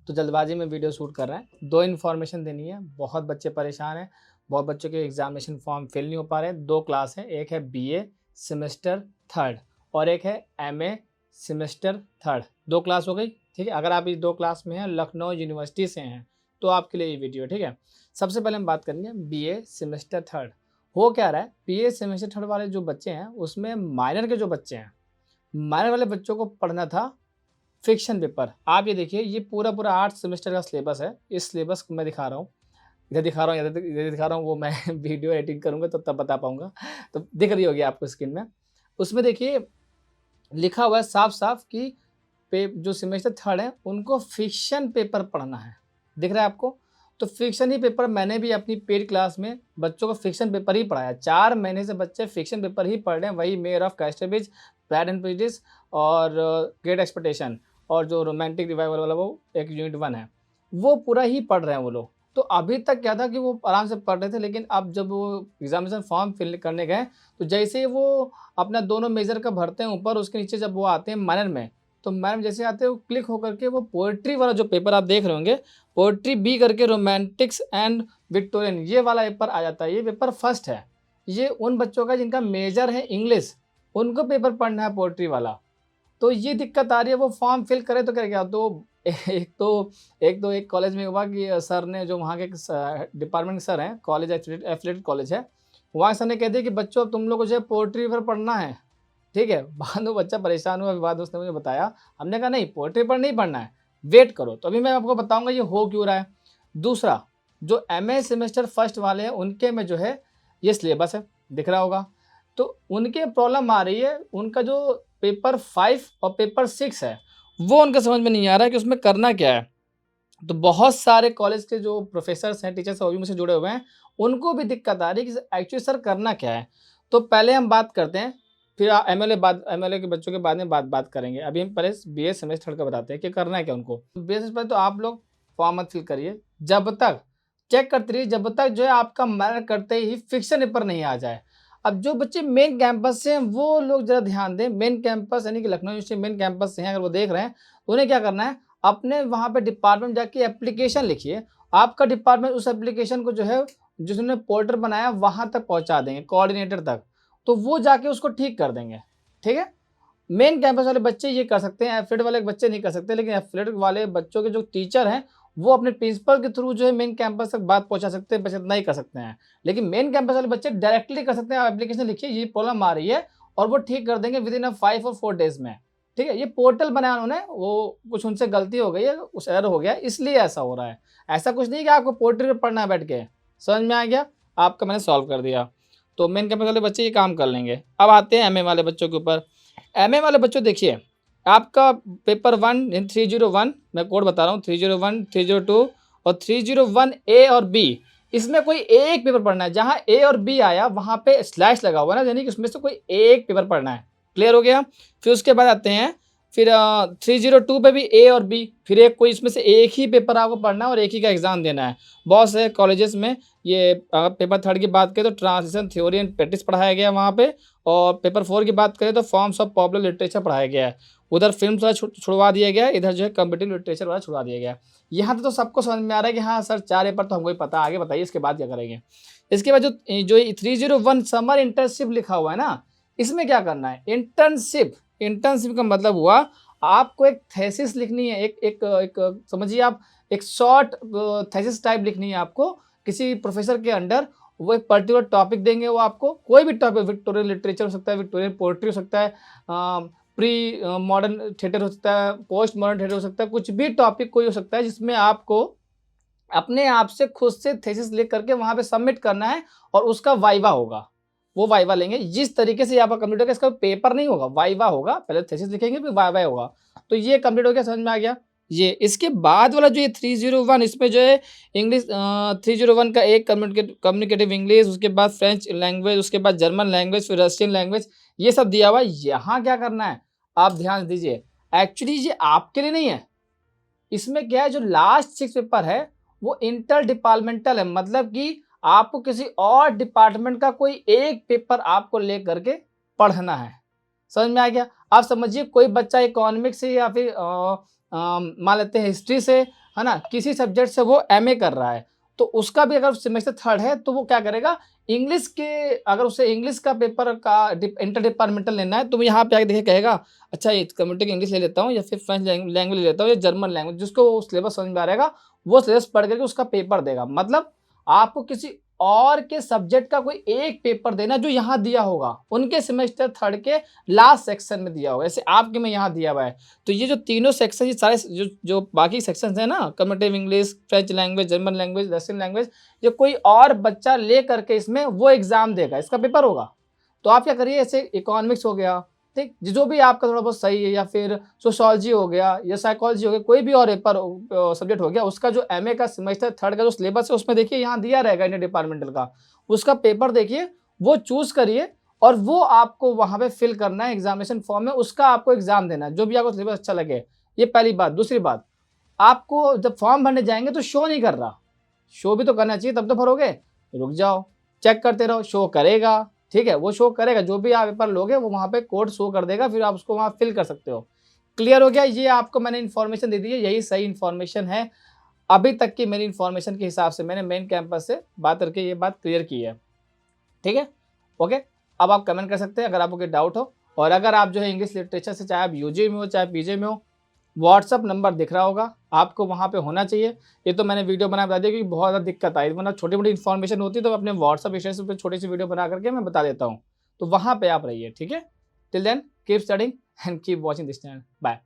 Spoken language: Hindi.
तो जल्दबाजी में वीडियो शूट कर रहे हैं। 2 इन्फॉर्मेशन देनी है, बहुत बच्चे परेशान हैं, बहुत बच्चों के एग्ज़ामिनेशन फॉर्म फिल नहीं हो पा रहे हैं। 2 क्लास है, एक है बीए सेमेस्टर 3rd और एक है एमए सेमेस्टर 3rd। 2 क्लास हो गई, ठीक है। अगर आप इस 2 क्लास में हैं, लखनऊ यूनिवर्सिटी से हैं, तो आपके लिए ये वीडियो, ठीक है। सबसे पहले हम बात करेंगे बीए सेमेस्टर 3rd। हो क्या रहा है, बीए सेमेस्टर 3rd वाले जो बच्चे हैं, उसमें माइनर के जो बच्चे हैं, माइनर वाले बच्चों को पढ़ना था फिक्शन पेपर। आप ये देखिए, ये पूरा 8 सेमेस्टर का सिलेबस है। इस सिलेबस को मैं दिखा रहा हूँ, इधर दिखा रहा हूँ, इधर दिखा रहा हूँ, वो मैं वीडियो एडिटिंग करूँगा तो तब बता पाऊँगा। तो दिख रही होगी आपको स्क्रीन में। उसमें देखिए लिखा हुआ है साफ-साफ कि जो सेमेस्टर 3rd है, उनको फिक्शन पेपर पढ़ना है। दिख रहा है आपको? तो फिक्शन ही पेपर मैंने भी अपनी पेड क्लास में बच्चों को फिक्शन पेपर ही पढ़ाया। 4 महीने से बच्चे फिक्शन पेपर ही पढ़ रहे हैं, वही mayor of Casterbridge, pride and prejudice और ग्रेट एक्सपेक्टेशन, और जो रोमांटिक रिवाइवल वाला वो एक यूनिट 1 है, वो पूरा ही पढ़ रहे हैं वो लोग। तो अभी तक क्या था कि वो आराम से पढ़ रहे थे, लेकिन अब जब वो एग्ज़ामिनेशन फॉर्म फिल करने गए, तो जैसे ही वो अपना दोनों मेजर का भरते हैं ऊपर, उसके नीचे जब वो आते हैं माइनर में, तो माइनर में जैसे आते हैं वो क्लिक होकर के वो पोएट्री वाला जो पेपर आप देख रहे होंगे, पोएट्री बी करके रोमांटिक्स एंड विक्टोरियन, ये वाला पेपर आ जाता है। ये पेपर फर्स्ट है। ये उन बच्चों का जिनका मेजर है इंग्लिश, उनको पेपर पढ़ना है पोएट्री वाला। तो ये दिक्कत आ रही है, वो फॉर्म फिल करे तो करे क्या? तो एक कॉलेज में हुआ कि सर ने, जो वहाँ के डिपार्टमेंट के सर हैं, कॉलेज एफिलिएटेड कॉलेज है, वहाँ सर ने कह दिया कि बच्चों अब तुम लोग को जो है पोएट्री पेपर पढ़ना है, ठीक है। बाद में बच्चा परेशान हुआ, बाद में उसने मुझे बताया, हमने कहा नहीं पोएट्री पेपर नहीं पढ़ना है, वेट करो। तो अभी मैं आपको बताऊँगा ये हो क्यों रहा है। दूसरा, जो एमए सेमेस्टर फर्स्ट वाले हैं, उनके में जो है ये सिलेबस है, दिख रहा होगा। तो उनके प्रॉब्लम आ रही है, उनका जो पेपर 5 और पेपर 6 है, वो उनका समझ में नहीं आ रहा है कि उसमें करना क्या है। तो बहुत सारे कॉलेज के जो प्रोफ़ेसर्स हैं, टीचर्स हैं, वो भी मुझसे जुड़े हुए हैं, उनको भी दिक्कत आ रही है कि एक्चुअली सर करना क्या है। तो पहले हम बात करते हैं, फिर एमएलए के बच्चों के बाद में बात करेंगे। अभी हम पहले बीए सेमेस्टर 3rd का बताते हैं कि करना है क्या उनको। बीए सेमेस्टर तो आप लोग फॉर्म मत फिल करिए, जब तक चेक करते रहिए, जब तक जो है आपका माइनर करते ही फिक्शन पेपर नहीं आ जाए। अब जो बच्चे मेन कैंपस से हैं, वो लोग ज़रा ध्यान दें। मेन कैंपस यानी कि लखनऊ यूनिवर्सिटी मेन कैंपस से हैं, अगर वो देख रहे हैं, तो उन्हें क्या करना है, अपने वहाँ पे डिपार्टमेंट जाके एप्लीकेशन लिखिए। आपका डिपार्टमेंट उस एप्लीकेशन को जो है, जिसने पोर्टर बनाया, वहाँ तक पहुँचा देंगे, कोऑर्डिनेटर तक। तो वो जाके उसको ठीक कर देंगे, ठीक है। मेन कैंपस वाले बच्चे ये कर सकते हैं, एफिलिएटेड वाले बच्चे नहीं कर सकते, लेकिन एफिलिएटेड वाले बच्चों के जो टीचर हैं, वो अपने प्रिंसिपल के थ्रू जो है मेन कैंपस तक बात पहुँचा सकते हैं, बस इतना ही कर सकते हैं। लेकिन मेन कैंपस वाले बच्चे डायरेक्टली कर सकते हैं, आप एप्लीकेशन लिखिए, ये प्रॉब्लम आ रही है, और वो ठीक कर देंगे विदिन 5 और 4 डेज़ में, ठीक है। ये पोर्टल बनाया उन्होंने, वो कुछ उनसे गलती हो गई है, कुछ एरर हो गया है, इसलिए ऐसा हो रहा है। ऐसा कुछ नहीं कि आपको पोर्टल पे पढ़ना है बैठ के। समझ में आ गया? आपका मैंने सॉल्व कर दिया। तो मेन कैंपस वाले बच्चे ये काम कर लेंगे। अब आते हैं एमए वाले बच्चों के ऊपर। एमए वाले बच्चों देखिए, आपका पेपर 1 इन 301, मैं कोड बता रहा हूँ, 301, 302 और 301 ए और बी, इसमें कोई एक पेपर पढ़ना है। जहाँ ए और बी आया वहाँ पे स्लैश लगा हुआ है ना, यानी कि उसमें से कोई एक पेपर पढ़ना है। क्लियर हो गया? फिर उसके बाद आते हैं, फिर 302 पे भी ए और बी, फिर एक कोई इसमें से एक ही पेपर आपको पढ़ना है और एक ही का एग्ज़ाम देना है। बहुत से कॉलेजेस में ये पेपर 3rd की बात करें तो ट्रांसलेशन थ्योरी एंड प्रैक्टिस पढ़ाया गया है वहाँ पे, और पेपर 4 की बात करें तो फॉर्म्स ऑफ पॉपुलर लिटरेचर पढ़ाया गया है। उधर फिल्म्स वाला छुड़वा दिया गया है, इधर जो है कॉम्पिटिटिव लिटरेचर वाला छुड़वा दिया गया है। यहाँ तो सबको समझ में आ रहा है कि हाँ सर 4 पेपर तो हमको ही पता है, आगे बताइए इसके बाद क्या करेंगे। इसके बाद जो 301 समर इंटर्नशिप लिखा हुआ है ना, इसमें क्या करना है, इंटर्नशिप का मतलब हुआ आपको एक थीसिस लिखनी है, एक समझिए आप, एक शॉर्ट थीसिस टाइप लिखनी है आपको किसी प्रोफेसर के अंडर। वो एक पर्टिकुलर टॉपिक देंगे, वो आपको कोई भी टॉपिक, विक्टोरियन लिटरेचर हो सकता है, विक्टोरियन पोएट्री हो सकता है, प्री मॉडर्न थिएटर हो सकता है, पोस्ट मॉडर्न थिएटर हो सकता है, कुछ भी टॉपिक कोई हो सकता है जिसमें आपको अपने आप से खुद से थीसिस लिख करके वहाँ पे सबमिट करना है, और उसका वाइवा होगा। वो वाइवा लेंगे, जिस तरीके से आपका कंप्लीट होगा, इसका पेपर नहीं होगा, वाइवा होगा। पहले थीसिस लिखेंगे फिर वाइवा होगा। तो ये कंप्लीट हो गया, समझ में आ गया? ये इसके बाद वाला जो ये 301, इसमें जो है इंग्लिश 301 का एक कम्युनिकेटिव इंग्लिश, उसके बाद फ्रेंच लैंग्वेज, उसके बाद जर्मन लैंग्वेज, फिर रशियन लैंग्वेज, ये सब दिया हुआ है। यहाँ क्या करना है, आप ध्यान दीजिए। एक्चुअली ये आपके लिए नहीं है, इसमें क्या है, जो लास्ट 6 पेपर है वो इंटर डिपार्टमेंटल है, मतलब कि आपको किसी और डिपार्टमेंट का कोई एक पेपर आपको ले करके पढ़ना है। समझ में आ गया? आप समझिए कोई बच्चा इकोनॉमिक्स से या फिर मान लेते हैं हिस्ट्री से है ना, किसी सब्जेक्ट से वो एमए कर रहा है, तो उसका भी अगर सेमेस्टर थर्ड है तो वो क्या करेगा, इंग्लिश के, अगर उसे इंग्लिश का पेपर का इंटर डिपार्टमेंटल लेना है तो वो यहाँ पे आके देखिए कहेगा अच्छा ये कम्युनिटी इंग्लिश ले लेता हूँ या फिर फ्रेंच लैंग्वेज ले लेता हूँ या जर्मन लैंग्वेज, जिसको सिलेबस समझ में आ रहेगा वो सिलेबस पढ़ करके उसका पेपर देगा। मतलब आपको किसी और के सब्जेक्ट का कोई एक पेपर देना जो यहाँ दिया होगा, उनके सेमेस्टर थर्ड के लास्ट सेक्शन में दिया होगा, जैसे आपके में यहाँ दिया हुआ है। तो ये जो तीनों सेक्शन, ये सारे जो जो बाकी सेक्शंस हैं ना, community English, French language, German language, Russian language, ये कोई और बच्चा ले करके इसमें वो एग्जाम देगा, इसका पेपर होगा। तो आप क्या करिए, ऐसे इकोनॉमिक्स हो गया, ठीक, जो भी आपका थोड़ा बहुत सही है, या फिर सोशियोलॉजी हो गया या साइकोलॉजी हो गया, कोई भी और पेपर सब्जेक्ट हो गया, उसका जो एमए का सेमेस्टर थर्ड का जो सिलेबस है उसमें देखिए यहाँ दिया रहेगा इंडियन डिपार्टमेंटल का, उसका पेपर देखिए, वो चूज करिए और वो आपको वहां पे फिल करना है एग्जामिनेशन फॉर्म में, उसका आपको एग्जाम देना है, जो भी आपको सिलेबस अच्छा लगे। ये पहली बात। दूसरी बात, आपको जब फॉर्म भरने जाएंगे तो शो नहीं कर रहा, शो भी तो करना चाहिए तब तो भरोगे, रुक जाओ, चेक करते रहो, शो करेगा, ठीक है, वो शो करेगा, जो भी आप पेपर लोगे वो वहाँ पे कोड शो कर देगा, फिर आप उसको वहाँ फिल कर सकते हो। क्लियर हो गया? ये आपको मैंने इन्फॉर्मेशन दे दी है, यही सही इन्फॉर्मेशन है अभी तक की मेरी इन्फॉर्मेशन के हिसाब से। मैंने मेन कैंपस से बात करके ये बात क्लियर की है, ठीक है, ओके। अब आप कमेंट कर सकते हैं अगर आपको कोई डाउट हो, और अगर आप जो है इंग्लिश लिटरेचर से, चाहे आप यूजी में हो चाहे पीजे में हो, व्हाट्सअप नंबर दिख रहा होगा आपको, वहाँ पे होना चाहिए। ये तो मैंने वीडियो बना बता दिया क्योंकि बहुत ज़्यादा दिक्कत आई, मतलब छोटी मोटी इन्फॉर्मेशन होती तो अपने व्हाट्सअप स्टेटस पे छोटी सी वीडियो बना करके मैं बता देता हूँ, तो वहाँ पे आप रहिए, ठीक है। Till then keep studying and keep watching this channel. Bye.